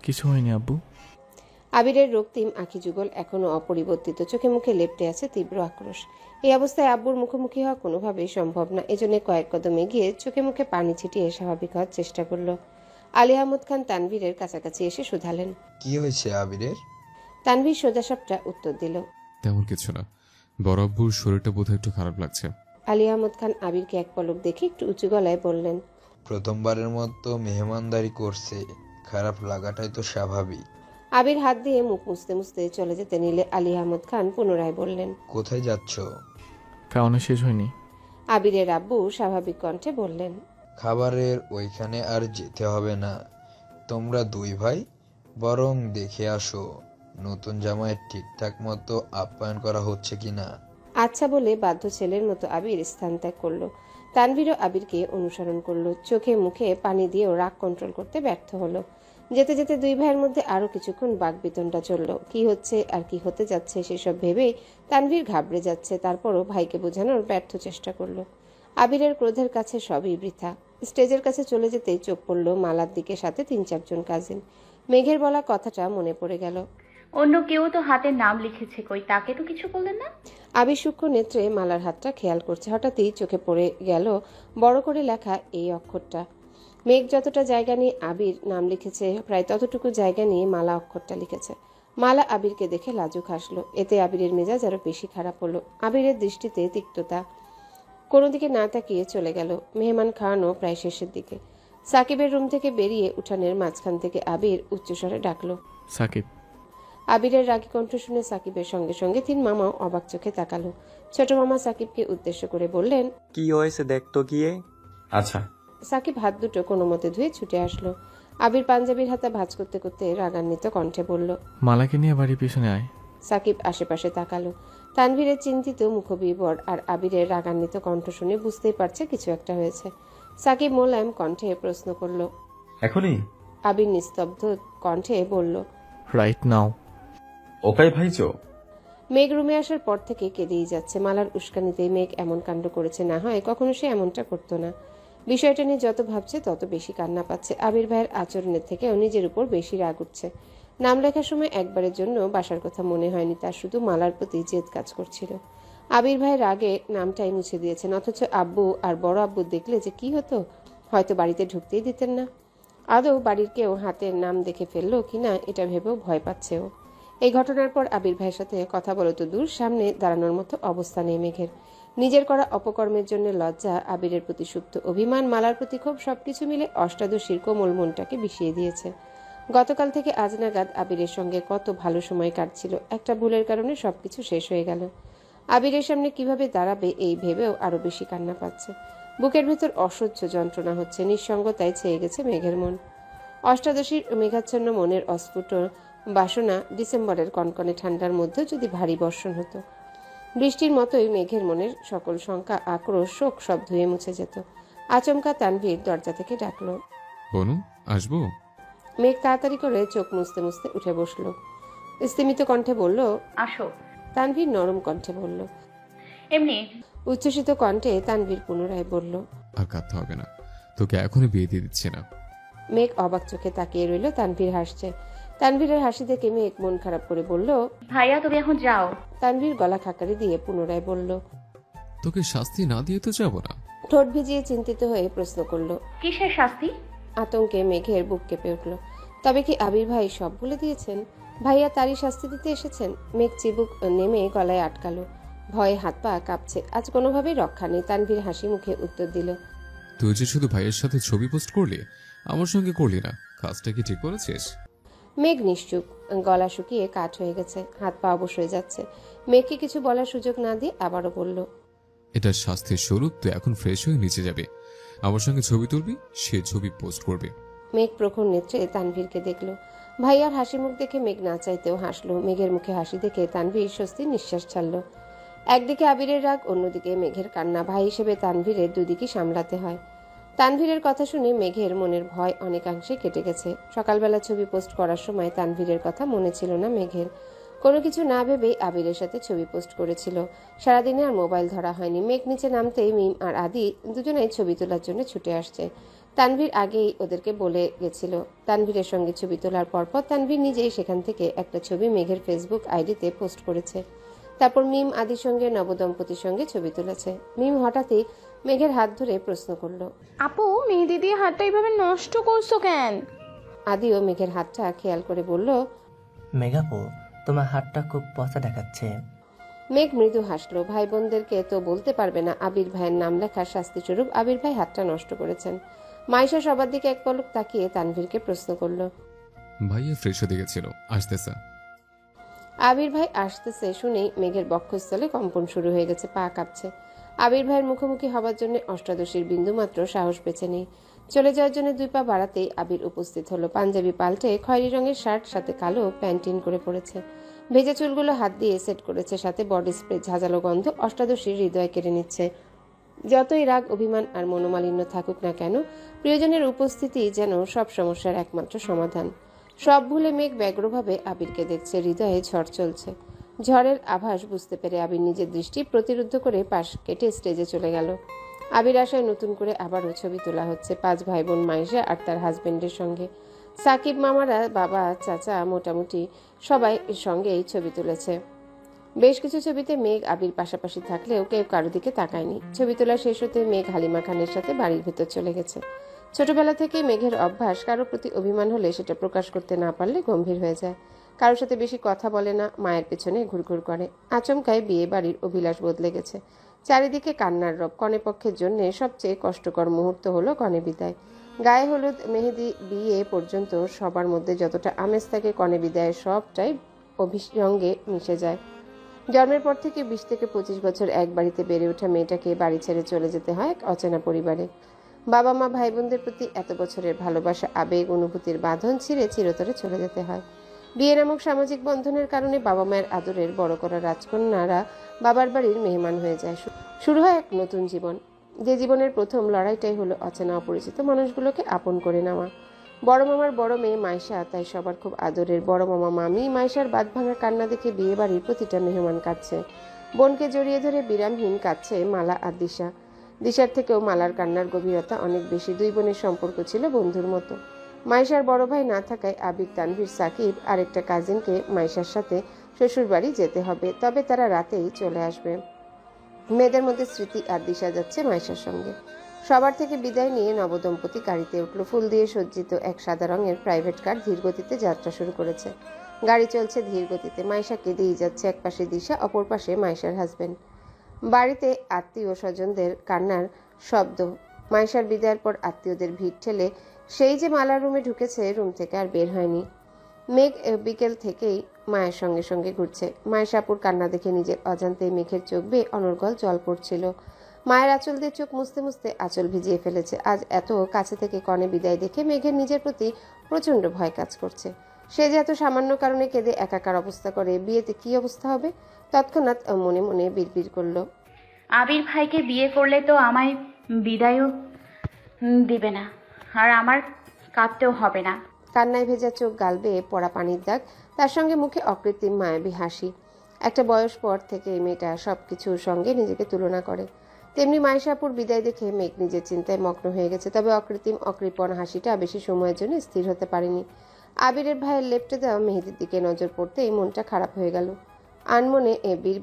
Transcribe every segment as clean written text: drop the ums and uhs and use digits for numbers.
কিছু হয়নি আব্বু। আবিরের রক্তিম আঁখি যুগল এখনো অপরিবর্তিত, চোখে মুখে লেপ্টে আছে তীব্র আক্রোশ। এই অবস্থায় আব্বুর মুখোমুখি হওয়া কোনোভাবেই সম্ভব না। এজন্য কয়েক কদম এগিয়ে চোখে মুখে পানি ছিটিয়ে স্বাভাবিক হওয়ার চেষ্টা করল। আলী আহমদ খান তানভীরের কাছাকাছি এসে শুধালেন, কি হয়েছে আবিরের? তানভীর সোজাসাপটা উত্তর দিল, তেমন কিছু না, বড় আব্বুর শরীরটা বোধহয় একটু খারাপ লাগছে। আলী আহমদ খান আবিরকে এক পলক দেখে একটু উঁচু গলায় বললেন, প্রথমবারের মতো মেহমানদারি করছে, খারাপ লাগাটাই তো স্বাভাবিক। আবির হাত দিয়ে মুখ মুছতে মুছতে চলে যেতে নিলে আলী আহমদ খান পুনরায় বললেন, কোথায় যাচ্ছ? খাওয়ানো শেষ হয়নি। আবিরের আব্বু স্বাভাবিক কণ্ঠে বললেন, খাবারের ওইখানে আর যেতে হবে না, তোমরা দুই ভাই বরং দেখে আসো নতুন জামাই ঠিকঠাক মতো আপ্যায়ন করা হচ্ছে কিনা। আচ্ছা বলে বাধ্য ছেলের মতো আবির স্থান ত্যাগ করলো। তানভীরও আবিরকে অনুসরণ করলো। চোখে মুখে পানি দিয়েও রাগ কন্ট্রোল করতে ব্যর্থ হলো। যেতে যেতে দুই ভাইয়ের মধ্যে আরো কিছুক্ষণ বাকবিতণ্ডা চলল। কি হচ্ছে আর কি হতে যাচ্ছে সেসব ভেবেই তানভীর ঘাবড়ে যাচ্ছে। তারপরও ভাইকে বোঝানোর ব্যর্থ চেষ্টা করলো। আবিরের ক্রোধের কাছে সবই বৃথা। স্টেজের কাছে চলে যেতেই চোখ পড়ল মালার দিকে, সাথে 3-4 জন কাজিন। মেঘের বলা কথাটা মনে পড়ে গেল। অন্য কেউ তো হাতের নাম লিখেছে, কই তাকে তো কিছু বললেন না? আবির সূক্ষ্ম নেত্রে মালার হাতটা খেয়াল করছে। হঠাৎই চোখে পড়ে গেল বড় করে লেখা এই অক্ষরটা। মেঘ যতটা জায়গা নিয়ে আবির নাম লিখেছে, প্রায় ততটুকু জায়গা নিয়ে মালা অক্ষরটা লিখেছে। মালা আবিরকে দেখে লাজুক হাসলো। এতে আবিরের মেজাজ আরো বেশি খারাপ হলো। আবিরের দৃষ্টিতে তিক্ততা। কোনো দিকে না তাকিয়ে চলে গেল। মেহমান খাওয়ানো প্রায় শেষের দিকে। সাকিবের রুম থেকে বেরিয়ে উঠানের মাঝখান থেকে আবির উচ্চস্বরে ডাকলো, সাকিব। আবিরের রাগী কণ্ঠ শুনে সাকিবের সঙ্গে সঙ্গে 3 মামাও অবাক চোখে তাকালো। ছোট মামা সাকিবকে উদ্দেশ্য করে বললেন, কি হয়েছে দেখতো গিয়ে। আচ্ছা। সাকিব হাত দুটো কোনো মতে ধুয়ে ছুটে আসলো। আবির পাঞ্জাবির হাতা ভাঁজ করতে করতে রাগান্বিত কণ্ঠে বলল, মালাকে নিয়ে বাড়ির পিছনে আয়। সাকিব আশেপাশে তাকালো। তানভীরের চিন্তিত মুখবিবর আর আবিরের রাগান্বিত কণ্ঠ শুনে বুঝতেই পারছে কিছু একটা হয়েছে। সাকিব মোলায়েম কণ্ঠে প্রশ্ন করল, এখনই? আবির নিস্তব্ধ কণ্ঠে বলল, রাইট নাও। ওকাই ভাইজো। মেঘ রুমে আসার পর থেকে কেঁদেই যাচ্ছে। মালার উস্কানিতেই মেঘ এমন কাণ্ড করেছে, না হয় কখনো সে এমনটা করতো না। বিষয়টা নিয়ে যত ভাবছে তত বেশি কান্না পাচ্ছে। আবির ভাইয়ের আচরণের থেকেও নিজের উপর বেশি রাগ উঠছে। নাম লেখার সময় একবারের জন্য বাসার কথা মনে হয়নি, তার শুধু মালার প্রতি জেদ কাজ করছিল। আবির ভাই রাগে নামটাই মুছে দিয়েছেন, অথচ আব্বু আর বড় আব্বু দেখলে যে কি হতো, হয়তো বাড়িতে ঢুকতেই দিতেন না। আদৌ বাড়ির কেউ হাতের নাম দেখে ফেললো কিনা এটা ভেবেও ভয় পাচ্ছে ও। এই ঘটনার পর আবির ভাইয়ের সাথে কথা বলো তো দূর, সামনে দাঁড়ানোর মতো অবস্থা নেই মেঘের। নিজের করা অপকর্মের জন্য লজ্জা, আবিরের প্রতি সুপ্ত অভিমান, মালার প্রতি ক্ষোভ, সবকিছু মিলে অষ্টাদশীর কোমল মনটাকে বিষিয়ে দিয়েছে। গতকাল থেকে আজ নাগাদ আবিরের সঙ্গে কত ভালো সময় কাটছিল, একটা ভুলের কারণে সবকিছু শেষ হয়ে গেল। আবিরের সামনে কিভাবে দাঁড়াবে এই ভেবেও আরো বেশি কান্না পাচ্ছে। বুকের ভেতর অসহ্য যন্ত্রণা হচ্ছে। নিঃসঙ্গতায় ছেয়ে গেছে মেঘের মন। অষ্টাদশীর মেঘাচ্ছন্ন মনের অস্ফুট বাসনা ডিসেম্বরের কনকনে ঠান্ডার মধ্যে যদি ভারী বর্ষণ হতো, বৃষ্টির মতোই মেঘের মনের সকল শঙ্কা, আক্রোশ, শোক সব ধুয়ে মুছে যেত। আচমকা তানভীর দরজা থেকে ডাকলো, বনু, আসবো? মেঘ তাড়াতাড়ি করে চোখ মুছতে মুছতে উঠে বসলো। স্তিমিত কণ্ঠে বলল, আসো। তানভীর নরম কণ্ঠে বলল। এমনি। উচ্ছ্বসিত কণ্ঠে তানভীর পুনরায় বলল, আর কাঁদতে হবে না, তোকে এখনই বিয়ে দিয়ে দিচ্ছি না। মেঘ অবাক চোখে তাকিয়ে রইল। তানভীর হাসছে। তানভীরের হাসি দেখে মেঘ মন খারাপ করে বলল, ভাইয়া তুমি এখন যাও। তানভীর গলা খাকারি দিয়ে পুনরায় বলল, তোকে শাস্তি না দিয়ে তো যাবো না। ঠোঁট ভিজিয়ে চিন্তিত হয়ে প্রশ্ন করল। কিসের শাস্তি? আতঙ্কে মেঘের বুক কেঁপে উঠল। তবে কি আবির ভাই সব বলে দিয়েছেন? ভাইয়া তারই শাস্তি দিতে এসেছেন? মেঘ চিবুক নেমে গলায় আটকালো। ভয়ে হাত পা কাঁপছে। আজ কোনোভাবেই রক্ষা নেই। তানভীর হাসি মুখে উত্তর দিল, তুই যে শুধু ভাইয়ের সাথে ছবি পোস্ট করলি, আমার সঙ্গে করলি না, কাজটা কি ঠিক করেছিস? মেঘ নিশ্চুপ, গলা শুকিয়ে কাঠ হয়ে গেছে, হাত পা অবশ হয়ে যাচ্ছে। মেঘকে কিছু বলার সুযোগ না দিয়ে আবারও বলল, এটা শাস্তির স্বরূপ, তুই এখন ফ্রেশ হয়ে নিচে যাবে, আমার সঙ্গে ছবি তুলবি, সে ছবি পোস্ট করবে। মেঘ প্রখর নেত্রে তানভীরকে দেখল। ভাইয়ার হাসি মুখ দেখে মেঘ না চাইতেও হাসলো। মেঘের মুখে হাসি দেখে তানভীর স্বস্তির নিঃশ্বাস ছাড়ল। একদিকে আবিরের রাগ, অন্যদিকে মেঘের কান্না। ভাই হিসেবে তানভীরের দুদিকই সামলাতে হয়। তানভীরের কথা শুনে মেঘের মনের ভয় অনেকাংশে কেটে গেছে। সকালবেলা ছবি পোস্ট করার সময় তানভীরের কথা মনে ছিল না মেঘের। কোনো কিছু না ভেবেই আবিরের সাথে ছবি পোস্ট করেছিল। সারাদিনে আর মোবাইল ধরা হয়নি। মেঘ নিচে নামতেই মিম আর আদি দুজনেই ছবি তোলার জন্য ছুটে আসছে। তানভীর আগেই ওদেরকে বলে গেছিল। তানভীরের সঙ্গে ছবি তোলার পরপর তানভীর নিজেই সেখান থেকে একটা ছবি মেঘের ফেসবুক আইডিতে পোস্ট করেছে। তারপর মিম আদির সঙ্গে নবদম্পতির সঙ্গে ছবি তুলেছে। মিম হঠাৎই মেঘের হাত ধরে প্রশ্ন করলো, আপু, মেহেদি দিয়ে হাতটা এইভাবে নষ্ট করছো কেন? আদিও মেঘের হাতটা খেয়াল করে বলল, মেঘাপু, তোমার হাতটা খুব পচা দেখাচ্ছে। মেঘ মৃদু হাসলো। ভাই বোনদেরকে তো বলতে পারবে না আবির ভাইয়ের নাম লেখার শাস্তিস্বরূপ আবির ভাই হাতটা নষ্ট করেছেন। মাইশা সবার দিকে এক পলক তাকিয়ে তানভীরকে প্রশ্ন করলো, ভাইয়া ফ্রেশ হতে গেছিল, আসতেছে। আবির ভাই আসতেছে শুনেই মেঘের বক্ষস্থলে কম্পন শুরু হয়ে গেছে, পা কাঁপছে। আবির ভাইয়ের মুখোমুখি হবার জন্য অষ্টাদশীর বিন্দু মাত্র সাহস পেছে নেই। চলে যাওয়ার জন্য 2 পা বাড়াতেই আবির উপস্থিত হলো। পাঞ্জাবি পাল্টে খয়েরি রঙের শার্ট, সাথে কালো প্যান্টিন করে পড়েছে। ভেজা চুলগুলো হাত দিয়ে সেট করেছে, সাথে বডি স্প্রে। ঝাঁঝালো গন্ধ অষ্টাদশীর হৃদয় কেড়ে নিচ্ছে। যতই রাগ, অভিমান আর মনোমালিন্য থাকুক না কেন, প্রিয়জনের উপস্থিতি যেন সব সমস্যার একমাত্র সমাধান। সব ভুলে মেঘ ব্যগ্রভাবে আবিরকে দেখছে। হৃদয়ে ঝড় চলছে। ঝড়ের আভাস বুঝতে পেরে আবির নিজের দৃষ্টি প্রতিরুদ্ধ করে পাশ কেটে স্টেজে চলে গেল। আবির আশায় নতুন করে আবারও ছবি তোলা হচ্ছে 5 ভাই বোন মাইশা আর তার হাজবেন্ডের সঙ্গে। সাকিব মামারা, বাবা, চাচা, মোটামুটি সবাই এর সঙ্গে এই ছবি তুলেছে। বেশ কিছু ছবিতে মেঘ আবির পাশাপাশি থাকলেও কেউ কারো দিকে তাকায়নি। ছবি তোলা শেষ হতে মেঘ হালিমা খানের সাথে বাড়ির ভেতর চলে গেছে। ছোটবেলা থেকেই মেঘের অভ্যাস, কারো প্রতি অভিমান হলে সেটা প্রকাশ করতে না পারলে গম্ভীর হয়ে যায়। কারোর সাথে বেশি কথা বলে না, মায়ের পেছনে ঘুরঘুর করে। আচমকায় বিয়ে বাড়ির অভিলাষ বদলে গেছে। চারিদিকে কান্নার রব। কনে পক্ষের জন্য সবচেয়ে কষ্টকর মুহূর্ত হলো কনে বিদায়। গায়ে হলুদ, মেহেদি, বিয়ে পর্যন্ত সবার মধ্যে যতটা আমেজ থাকে, কনে বিদায়ের সবটাই অভিসঙ্গে মিশে যায়। জন্মের পর থেকে 20 থেকে 25 বছর এক বাড়িতে বেড়ে ওঠা মেয়েটাকে বাড়ি ছেড়ে চলে যেতে হয় এক অচেনা পরিবারে। বাবা মা, ভাই বোনদের প্রতি এত বছরের ভালোবাসা, আবেগ, অনুভূতির বাঁধন ছিঁড়ে চিরতরে চলে যেতে হয়। বিয়ে নামক সামাজিক বন্ধনের কারণে বাবা মায়ের আদরের বড় করা রাজকন্যারা বাবার বাড়ির মেহমান হয়ে যায়। শুরু হয় এক নতুন জীবন, যে জীবনের প্রথম লড়াইটাই হলো অচেনা অপরিচিত মানুষগুলোকে আপন করে নেওয়া। বড় মামার বড় মেয়ে মাইশা তাই সবার খুব আদরের। বড় মামা মামি মাইশার বাঁধ ভাঙা কান্না দেখে বিয়ে বাড়ির প্রতিটা মেহমান কাঁদছে। বোনকে জড়িয়ে ধরে বিরামহীন কাঁদছে মালা আর দিশা। দিশার থেকেও মালার কান্নার গভীরতা অনেক বেশি। 2 বোনের সম্পর্ক ছিল বন্ধুর মতো। মাইশার বড় ভাই না থাকায় আবির, তানভীর, সাকিব আর একটা কাজিনকে মাইশার সাথে শ্বশুর বাড়ি যেতে হবে। তবে তারা রাতেই চলে আসবে। মেয়েদের মধ্যে স্মৃতি আর দিশা যাচ্ছে মাইশার সঙ্গে। সবার থেকে বিদায় নিয়ে নবদম্পতি গাড়িতে উঠল। ফুল দিয়ে সজ্জিত এক সাদা রঙের প্রাইভেট কার ধীর গতিতে যাত্রা শুরু করেছে। গাড়ি চলছে ধীর গতিতে। মাইশা কেঁদেই যাচ্ছে। এক পাশে দিশা, অপর পাশে মাইশার হাজবেন্ড। বাড়িতে আত্মীয় স্বজনদের কান্নার শব্দ। মাইশার বিদায়ের পর আত্মীয়দের ভিড় ঠেলে সেই যে মালার রুমে ঢুকেছে, রুম থেকে আর বের হয়নি। মেঘ বিকেল থেকেই মায়ের সঙ্গে সঙ্গে ঘুরছে। মায়েশাপুর কান্না দেখে নিজের অজান্তেই মেঘের চোখ বেয়ে অনর্গল জল পড়ছিল। মায়ের আঁচল দিয়ে চোখ মুছতে মুছতে আঁচল ভিজিয়ে ফেলেছে। আজ এত কাছে থেকে কনে বিদায় দেখে মেঘের নিজের প্রতি প্রচন্ড ভয় কাজ করছে। সে যে এত সামান্য কারণে কেঁদে একাকার অবস্থা করে, বিয়েতে কি অবস্থা হবে? তৎক্ষণাৎ মনে মনে বিড়বিড় করলো, আবির ভাইকে বিয়ে করলে তো আমায় বিদায়ও দিবে না, আর আমার কাঁদতেও হবে না। কান্নায় ভেজা চোখ, গাল বেয়ে পড়া পানির দাগ, তার সঙ্গে মুখে অকৃত্রিম মায়াবী হাসি। একটা বয়স পর থেকে মেয়েটা সবকিছুর সঙ্গে নিজেকে তুলনা করে। তেমনি মাইশাপুর বিদায় দেখে মেঘ নিজের চিন্তায় মগ্ন হয়ে গেছে। তবে অকৃত্রিম অকৃপণ হাসিটা বেশি সময়ের জন্য স্থির হতে পারেনি। আবিরের ভাইয়ের লেপটে দেওয়া মেহেদির দিকে নজর পড়তেই মনটা খারাপ হয়ে গেল। আনমনে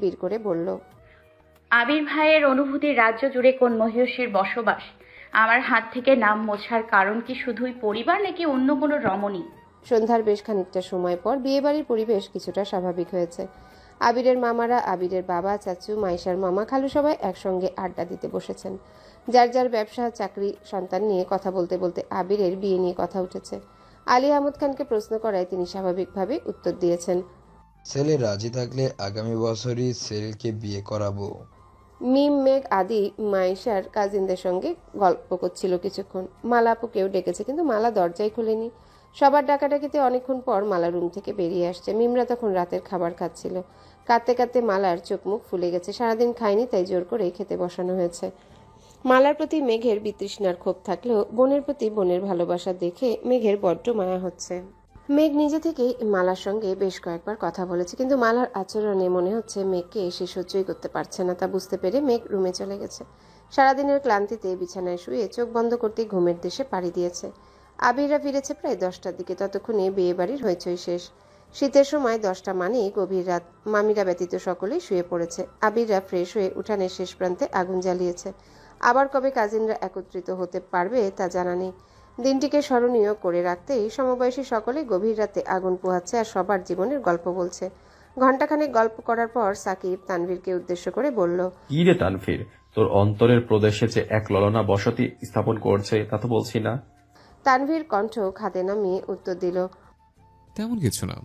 বিড় করে বলল, আবির ভাইয়ের অনুভূতির রাজ্য জুড়ে কোন মহিষীর বসবাস? আমার হাত থেকে নাম মোছার কারণ কি শুধুই পরিবার, নাকি অন্য কোনো রমণী? সন্ধ্যার বেশ খানিকটা সময় পর বিয়েবাড়ির পরিবেশ কিছুটা স্বাভাবিক হয়েছে। আবিরের মামারা, আবিরের বাবা, চাচু, মাইশার মামা, খালু সবাই একসঙ্গে আড্ডা দিতে বসেছেন। যার যার ব্যবসা, চাকরি, সন্তান নিয়ে কথা বলতে বলতে আবিরের বিয়ে নিয়ে কথা উঠেছে। আলী আহমদ খানকে প্রশ্ন করায় তিনি স্বাভাবিকভাবে উত্তর দিয়েছেন, ছেলে রাজি থাকলে আগামী বছরই সেলকে বিয়ে করাবো। মিম, মেঘ আদি মাইশার কাজিনদের সঙ্গে গল্প করছিল কিছুক্ষণ। মালা আপুকেও ডেকেছে, কিন্তু মালা দরজাই খুলেনি। সবার ডাকাডাকিতে অনেকক্ষণ পর মালা রুম থেকে বেরিয়ে আসছে। মিমরা তখন রাতের খাবার খাচ্ছিল। কাঁদতে কাঁদতে মালার চোখ মুখ ফুলে গেছে। সারাদিন খায়নি, তাই জোর করেই খেতে বসানো হয়েছে। মালার প্রতি মেঘের বিতৃষ্ণার ক্ষোভ থাকলেও বোনের প্রতি বোনের ভালোবাসা দেখে মেঘের বড্ড মায়া হচ্ছে। মেঘ নিজে থেকেই মালার সঙ্গে বেশ কয়েকবার কথা বলেছে, কিন্তু মালার আচরণে মনে হচ্ছে মেঘকে সে সহ্যই করতে পারছে না। তা বুঝতে পেরে মেঘ রুমে চলে গেছে। সারাদিনের ক্লান্তিতে বিছানায় শুয়ে চোখ বন্ধ করতেই ঘুমের দেশে পাড়ি দিয়েছে। আবিররা ফিরেছে প্রায় 10টার দিকে। ততক্ষণে বিয়ে বাড়ির হইচই শেষ। শীতের সময় 10টা মানেই গভীর রাত। মামিরা ব্যতীত সকলেই শুয়ে পড়েছে। আবিররা ফ্রেশ হয়ে উঠানের শেষ প্রান্তে আগুন জ্বালিয়েছে। আবার কবে কাজিনরা একত্রিত হতে পারবে তা জানা নেই। দিনটিকে স্মরণীয় করে রাখতেই সমবয়সী সকলে গভীর রাতে আগুন পোহাচ্ছে আর সবার জীবনের গল্প বলছে। ঘণ্টাখানেক গল্প করার পর সাকিব তানভীরকে উদ্দেশ্য করে বলল, কি রে তানভীর, তোর অন্তরের প্রদেশে যে এক ললনা বসতি স্থাপন করছে তা তো বলছি না। তানভীর কণ্ঠ খাদে নামিয়ে উত্তর দিল, তেমন কিছু না।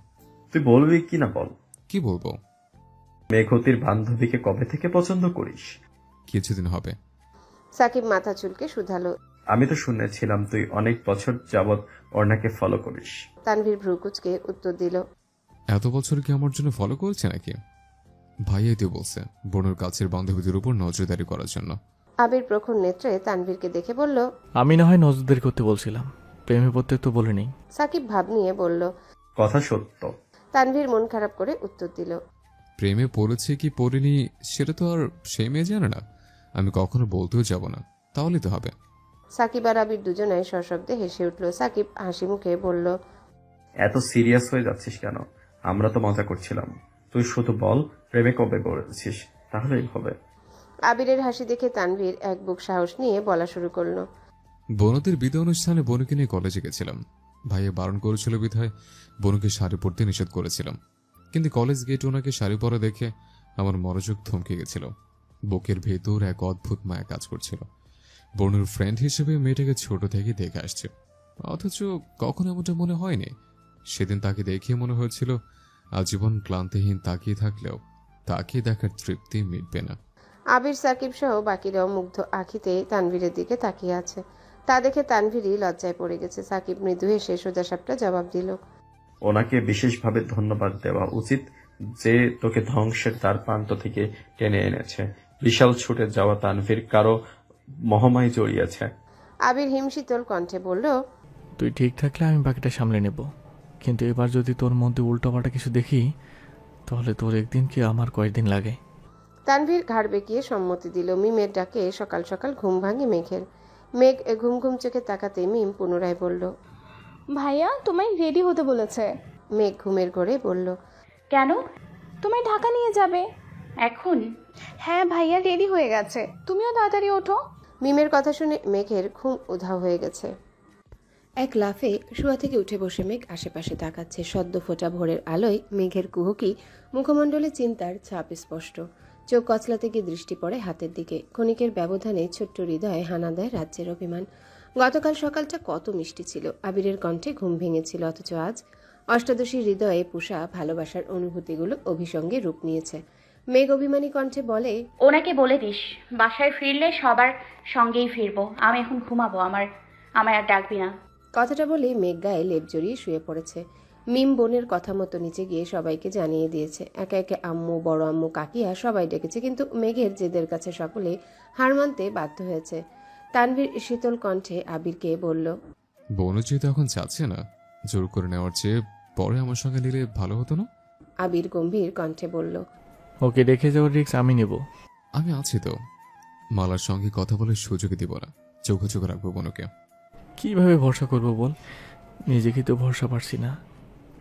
তুই বলবি কি না বল। কি বলবো? মেঘতির বান্ধবীকে কবে থেকে পছন্দ করিস? কিছুদিন হবে। সাকিব মাথা চুলকে শুধালো। আমি তো শুনেছিলাম তুই অনেক বছর যাবৎ অর্ণাকে ফলো করিস। তানভীর ভ্রুকুচকে উত্তর দিল, এত বছর কি আমার জন্য ফলো করছে নাকি? ভাইয়াই তো বলছে বোনের কাছের বান্ধবীদের উপর নজরদারি করার জন্য। আবির প্রখর নেত্রে তানভীরকে দেখে বলল, আমি না হয় নজরদারি করতে বলছিলাম, প্রেমে পড়তে তো বলিনি। সাকিব ভাব নিয়ে বলল। কথা সত্য। তানভীর মন খারাপ করে উত্তর দিল, প্রেমে পড়েছে কি পড়েনি সেটা তো আর সেই মেয়ে জানে না। আমি কখনো বলতেও যাব না, তাহলে তো হবে। সাকিব আর আবির দুজনাই সশব্দে হেসে উঠল। সাকিব হাসি মুখে বলল, এত সিরিয়াস হয়ে যাচ্ছিস কেন? আমরা তো মজা করছিলাম। তুই শুধু বল প্রেমে কবে পড়েছিস, তাহলেই হবে। আবিরের হাসি দেখে তানভীর এক বুক সাহস নিয়ে বলা শুরু করলো, বনদের বিদায় অনুষ্ঠানে বনুকে নিয়ে কলেজে গেছিলাম। ভাইয়া বারণ করেছিল বিধায় বনুকে শাড়ি পরতে নিষেধ করেছিলাম, কিন্তু কলেজ গেট ওনাকে শাড়ি পরা দেখে আমার মনোযোগ থমকে গেছিল। বুকের ভেতর এক অদ্ভুত মায়া কাজ করছিল। বনুর ফ্রেন্ড হিসেবে মেয়েটাকে ছোট থেকে দেখে আসছে, অথচ কখনো এমনটা মনে হয়নি। সেদিন তাকে দেখে মনে হয়েছিল আজীবন ক্লান্তিহীন তাকিয়ে থাকলেও তাকে দেখার তৃপ্তি মিটবে না। আবির সাকিব সহ বাকিরাও মুগ্ধ আঁখিতে তানভীরের দিকে তাকিয়ে আছে। তা দেখে তানভীরই লজ্জায় পড়ে গেছে। সাকিব মৃদু হেসে সোজাসাপটা জবাব দিল, ওনাকে বিশেষভাবে ধন্যবাদ দেওয়া উচিত যে তোকে ধ্বংসের তার প্রান্ত থেকে টেনে এনেছে। বিশাল ছুটে যাওয়া তানভীর কারো মহামায় জড়িয়েছে। আবির হিমশীতল কণ্ঠে বলল, তুই ঠিক থাকলে আমি বাকিটা সামলে নেব, কিন্তু এবার যদি তোর মধ্যে উল্টোপাল্টা কিছু দেখি তাহলে তোর একদিন কি আমার কয়েকদিন লাগে। তানভীর ঘাড় বেঁকিয়ে সম্মতি দিল। মিমের ডাকে সকাল সকাল ঘুম ভাঙে মেঘের। মেঘ ঘুম ঘুম চোখে তাকাতে মিম পুনরায় বলল, ভাইয়া তোমায় রেডি হতে বলেছে। মেঘ ঘুমের ঘরে বলল, কেন? তোমায় ঢাকা নিয়ে যাবে। এখন? হ্যাঁ ভাইয়া রেডি হয়ে গেছে, তুমিও তাড়াতাড়ি ওঠো। মিমের কথা শুনে মেঘের ঘুম উধাও হয়ে গেছে। এক লাফে শোয়া থেকে উঠে বসে মেঘ আশেপাশে তাকাচ্ছে। সদ্য ফোটা ভোরের আলোয় মেঘের কুহকি মুখমণ্ডলে চিন্তার ছাপ স্পষ্ট। চোখ কচলাতে গিয়ে দৃষ্টি পড়ে হাতের দিকে। ক্ষণিকের ব্যবধানে ছোট্ট হৃদয়ে হানা দেয় রাজ্যের অভিমান। গতকাল সকালটা কত মিষ্টি ছিল, আবিরের কণ্ঠে ঘুম ভেঙেছিল, অথচ আজ অষ্টাদশী হৃদয়ে পুষা ভালোবাসার অনুভূতিগুলো অভিসঙ্গে রূপ নিয়েছে। মেঘ অভিমানী কণ্ঠে বলে, ওনাকে বলে দিস বাসায় ফিরলে সবার সঙ্গেই ফিরবো। আমি এখন ঘুমাবো, আমায় আর ডাকবি না। কথাটা বলেই মেঘ গায়ে লেপ জড়িয়ে শুয়ে পড়েছে। মিম বোনের কথা মতো নিচে গিয়ে সবাইকে জানিয়ে দিয়েছে। একে একে আম্মু, বড় আম্মু, কাকিয়া সবাই ডেকেছে, কিন্তু মেঘের জেদের কাছে সকলে হার মানতে বাধ্য হয়েছে। তানভীর শীতল কণ্ঠে আবিরকে বলল, বনু যেহেতু এখন চাচ্ছে না, জোর করে নেওয়ার চেয়ে পরে আমার সঙ্গে নিলে ভালো হতো না? আবির গম্ভীর কণ্ঠে বলল, ওকে রেখে যাওয়ার রিস্ক আমি নেব। আমি আছি তো, মালার সঙ্গে কথা বলে সুযোগ দিব না, চোখে চোখে রাখবো বনুকে। কিভাবে ভরসা করব বল, নিজেকে তো ভরসা পারছি না।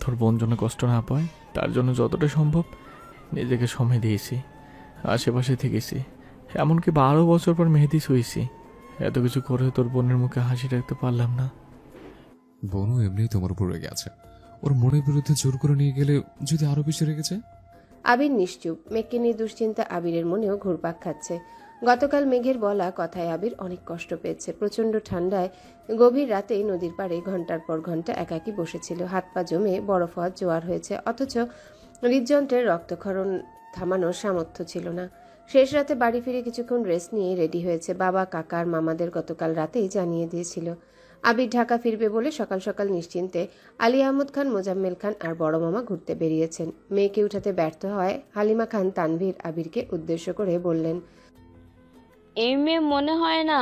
তোর বোন জন্য কষ্ট না পায় তার জন্য যতটা সম্ভব নিজেকে সময় দিয়েছি, আশেপাশে থেকেছি, এমনকি 12 বছর পর মেহেদি শুয়েছি। এত কিছু করে তোর বোনের মুখে হাসি রাখতে পারলাম না। বনু এমনিই তোমার উপর রেগে আছে, ওর মনের বিরুদ্ধে জোর করে নিয়ে গেলে যদি আরো বেশি রেগেছে। আবির নিশ্চুপ। মেঘকে নিয়ে দুশ্চিন্তা আবিরের মনেও ঘুরপাক খাচ্ছে। গতকাল মেঘের বলা কথায় আবির অনেক কষ্ট পেয়েছে। প্রচণ্ড ঠান্ডায় গভীর রাতে নদীর পাড়ে ঘন্টার পর ঘন্টা একাকী বসেছিল। হাত পা জমে বরফ হওয়ার জোয়ার হয়েছে, অথচ হৃদযন্ত্রের রক্তক্ষরণ থামানোর সামর্থ্য ছিল না। শেষ রাতে বাড়ি ফিরে কিছুক্ষণ রেস্ট নিয়ে রেডি হয়েছে। বাবা, কাকার, মামাদের গতকাল রাতেই জানিয়ে দিয়েছিল আবির ঢাকা ফিরবে বলে। সকাল সকাল নিশ্চিন্তে আলী আহমদ খান, মোজাম্মেল খান আর বড় মামা ঘুরতে বেরিয়েছেন। মেয়েকে উঠাতে ব্যর্থ হয় হালিমা খান তানভীর আবিরকে উদ্দেশ্য করে বললেন, এই মেয়ে মনে হয় না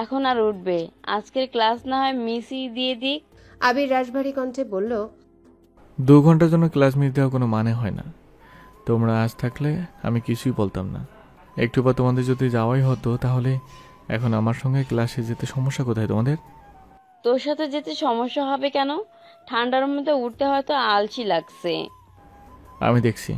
এখন আর উঠবে, আজকের ক্লাস না হয় মিসই দিয়ে দিক। আবির রাশভারী কণ্ঠে বলল, 2 ঘন্টার জন্য ক্লাস মিস দেওয়া কোনো মানে হয় না। তোমরা আজ থাকলে আমি কিছুই বলতাম না। একটু পর তোমাদের যদি যাওয়াই হতো, তাহলে এখন আমার সঙ্গে ক্লাসে যেতে সমস্যা কোথায় তোমাদের? তোর সাথে যেতে সমস্যা হবে কেন? ঠান্ডার মধ্যে উঠতে হয়তো আলসি লাগছে। আমি দেখছি।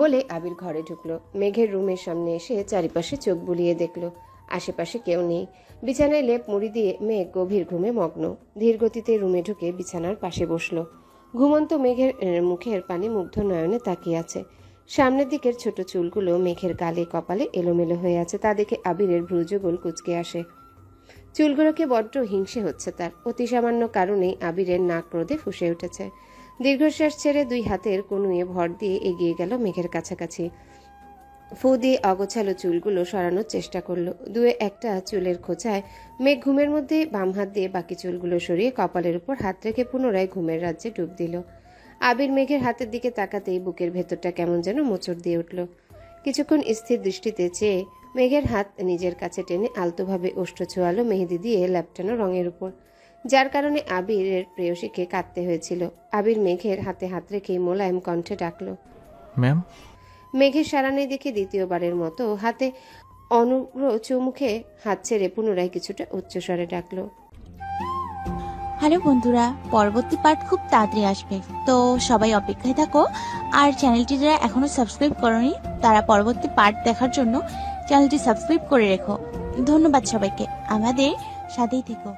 বলে আবির ঘরে ঢুকলো। মেঘের রুমের সামনে এসে চারিপাশে চোখ বুলিয়ে দেখলো আশেপাশে কেউ নেই। বিছানায় লেপ মুড়ি দিয়ে মেঘ গভীর ঘুমে মগ্ন। ধীর গতিতে রুমে ঢুকে বিছানার পাশে বসলো। ঘুমন্ত মেঘের মুখের পানে মুগ্ধ নয়নে তাকিয়ে আছে। সামনের দিকের ছোট চুলগুলো মেঘের গালে কপালে এলোমেলো হয়ে আছে। তা দেখে আবিরের ভ্রুযুগল কুঁচকে আসে। চুলগুলোকে বড্ড হিংসে হচ্ছে তার। অতি সামান্য কারণেই আবিরের নাক রোদে ফুঁসে উঠেছে। দীর্ঘশ্বাস ছেড়ে 2 হাতের কনুয়ে ভর দিয়ে এগিয়ে গেল মেঘের কাছাকাছি। ফু দিয়ে অগোছালো চুলগুলো সরানোর চেষ্টা করলো। 2-1টা চুলের খোঁচায় মেঘ ঘুমের মধ্যে বাম হাত দিয়ে বাকি চুলগুলো সরিয়ে কপালের উপর হাত রেখে পুনরায় ঘুমের রাজ্যে ডুব দিল। আবির মেঘের হাতের দিকে তাকাতেই বুকের ভেতরটা কেমন যেন মোচড় দিয়ে উঠল। কিছুক্ষণ স্থির দৃষ্টিতে চেয়ে মেঘের হাত নিজের কাছে টেনে আলতোভাবে ওষ্ঠ ছোঁয়ালো মেহেদি দিয়ে ল্যাপটানো রঙের উপর, যার কারণে আবিরের প্রেয়সীকে কাঁদতে হয়েছিল। আবির মেঘের হাতে হাত রেখে মোলায়েম কণ্ঠে ডাকলো, ম্যাম। মেঘের সাড়া নেই দেখে দ্বিতীয়বারের মতো হাতে অনুগ্র চুমুখে হাত ছেড়ে পুনরায় কিছুটা উচ্চস্বরে ডাকলো, হ্যালো বন্ধুরা, পরবর্তী পার্ট খুব তাড়াতাড়ি আসবে, তো সবাই অপেক্ষায় থাকো। আর চ্যানেলটি যারা এখনো সাবস্ক্রাইব করোনি তারা পরবর্তী পার্ট দেখার জন্য চ্যানেলটি সাবস্ক্রাইব করে রেখো। ধন্যবাদ সবাইকে, আমাদের সাথেই থেকো।